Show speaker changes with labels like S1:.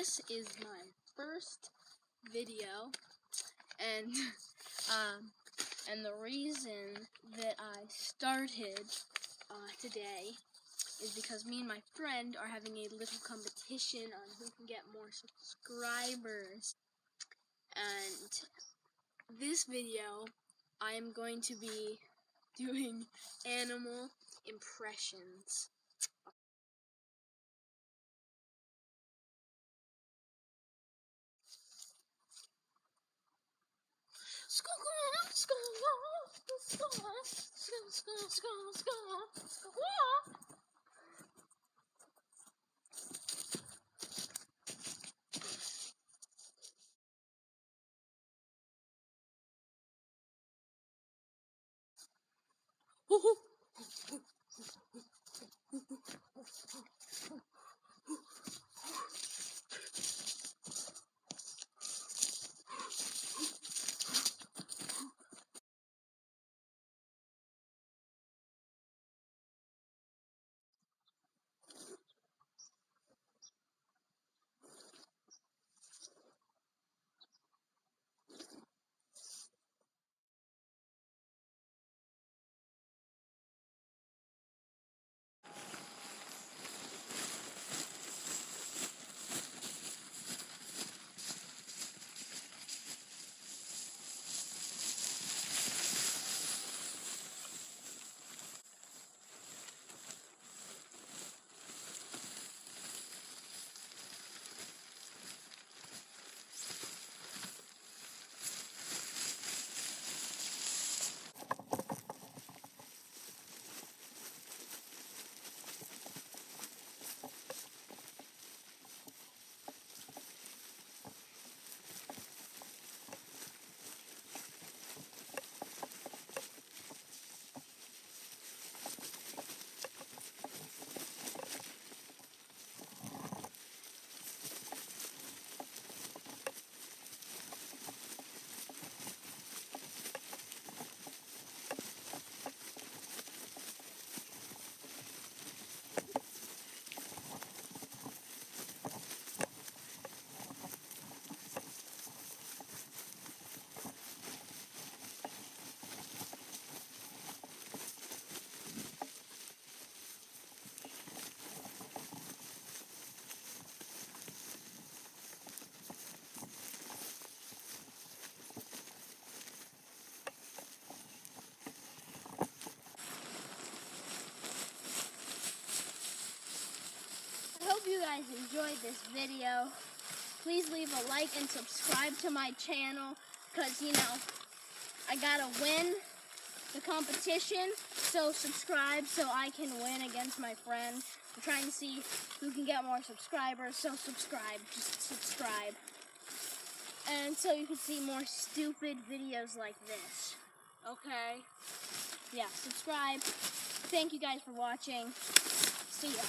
S1: this is my first video, and the reason that I started today is because me and my friend are having a little competition on who can get more subscribers. And this video, I am going to be doing animal impressions. I hope you guys enjoyed this video. Please leave a like and subscribe to my channel, because, you know, I gotta win the competition. So subscribe so I can win against my friend. I'm trying to see who can get more subscribers, so subscribe. Just subscribe. And so you can see more stupid videos like this. Okay? Yeah, subscribe. Thank you guys for watching. See ya.